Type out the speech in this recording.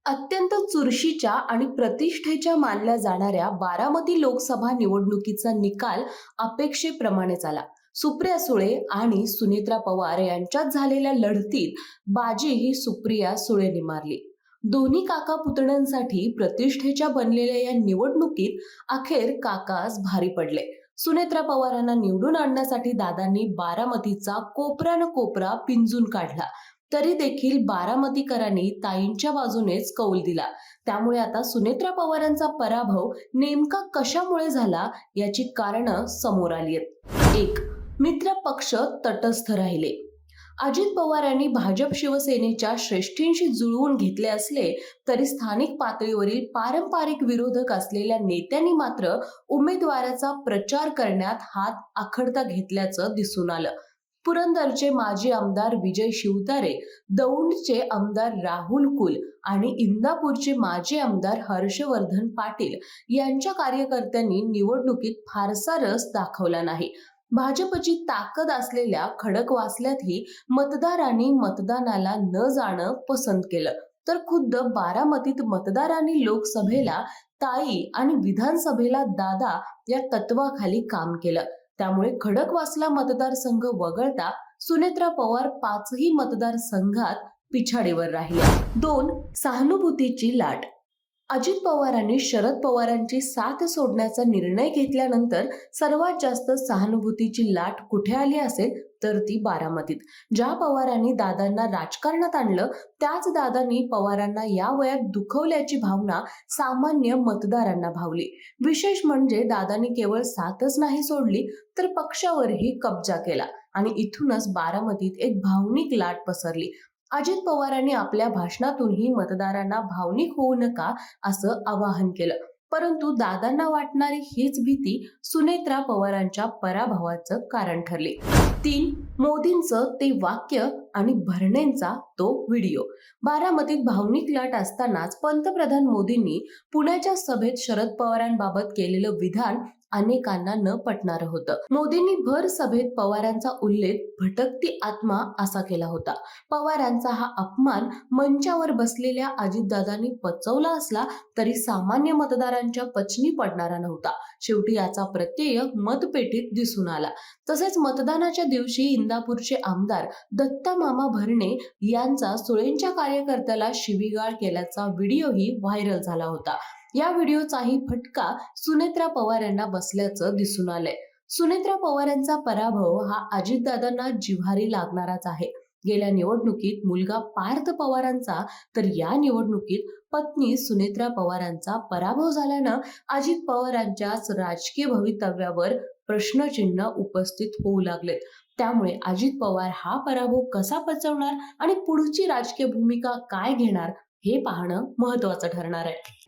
अत्यंत चुरशीच्या आणि प्रतिष्ठेच्या मानल्या जाणाऱ्या बारामती लोकसभा निवडणुकीचा निकाल अपेक्षेप्रमाणेच आला. सुप्रिया सुळे आणि सुनेत्रा पवार यांच्यात झालेल्या लढतीत बाजी ही सुप्रिया सुळेने मारली. दोन्ही काका पुतण्यांसाठी प्रतिष्ठेच्या बनलेल्या या निवडणुकीत अखेर काकाच भारी पडले. सुनेत्रा पवारांना निवडून आणण्यासाठी दादांनी बारामतीचा कोपरा कोपरा पिंजून काढला. तरी देखील बारामतीकरांनी ताईंच्या बाजूनेच कौल दिला. त्यामुळे आता सुनेत्रा पवारांचा पराभव नेमका कशामुळे झाला याची कारणं समोर आली आहेत. 1. मित्र पक्ष तटस्थ राहिले. अजित पवार यांनी भाजप शिवसेनेच्या श्रेष्ठींशी जुळवून घेतले असले तरी स्थानिक पातळीवरील पारंपरिक विरोधक असलेल्या नेत्यांनी मात्र उमेदवाराचा प्रचार करण्यात हात आखडता घेतल्याचं दिसून आलं. पुरंदरचे माजी आमदार विजय शिवतारे, दौंडचे आमदार राहुल कुल आणि इंदापूरचे माजी आमदार हर्षवर्धन पाटील यांच्या कार्यकर्त्यांनी निवडणुकीत फारसा रस दाखवला नाही. भाजपची ताकद असलेल्या खडकवासल्यातही मतदारांनी मतदानाला न जाणं पसंत केलं, तर खुद्द बारामतीत मतदारांनी लोकसभेला ताई आणि विधानसभेला दादा या तत्वाखाली काम केलं. त्यामुळे खडकवासला मतदारसंघ वगळता सुनेत्रा पवार 5ही मतदारसंघात पिछाडीवर राहिल्या. 2. सहानुभूतीची लाट. अजित पवारांनी शरद पवारांची साथ सोडण्याचा निर्णय घेतल्यानंतर सर्वात जास्त सहानुभूतीची लाट कुठे आली असेल तर ती बारामतीत. ज्या पवारांनी दादांना राजकारणात आणलं त्याच दादांनी पवारांना या वयात दुखवल्याची भावना सामान्य मतदारांना भावली. विशेष म्हणजे दादांनी केवळ साथच नाही सोडली तर पक्षावरही कब्जा केला आणि इथूनच बारामतीत एक भावनिक लाट पसरली. अजित पवारांनी आपल्या भाषणातूनही मतदारांना भावनिक होऊ नका असं आवाहन केलं, परंतु दादांना वाटणारी हीच भीती सुनेत्रा पवारांच्या पराभवाचं कारण ठरली. 3. मोदींचं ते वाक्य आणि भरणेंचा तो व्हिडिओ. बारामतीत भावनिक लाट असतानाच पंतप्रधान मोदींनी पुण्याच्या सभेत शरद पवारांबाबत केलेलं विधान अनेकांना न पटणारं होतं. मोदींनी भर सभेत पवारांचा उल्लेख भटकती आत्मा असा केला होता. पवारांचा हा अपमान मंचावर बसलेल्या अजितदादांनी पचवला असला तरी सामान्य मतदारांच्या पचनी पडणारा नव्हता. शेवटी याचा प्रत्यय मतपेटीत दिसून आला. तसेच मतदानाच्या दिवशी इंदापूरचे आमदार दत्ता मामा भरणे यांचा सुळेंच्या कार्यकर्त्याला शिवीगाळ केल्याचा व्हिडिओही व्हायरल झाला होता. या व्हिडिओचाही फटका सुनेत्रा पवार यांना बसल्याचं दिसून आलंय. सुनेत्रा पवारांचा पराभव हा अजितदादांना जिव्हारी लागणारच आहे. गेल्या निवडणुकीत मुलगा पार्थ पवारांचा तर या निवडणुकीत पत्नी सुनेत्रा पवारांचा पराभव झाल्यानं अजित पवारांच्याच राजकीय भवितव्यावर प्रश्नचिन्ह उपस्थित होऊ लागलेत. त्यामुळे अजित पवार हा पराभव कसा पचवणार आणि पुढची राजकीय भूमिका काय घेणार हे पाहणं महत्त्वाचं ठरणार आहे.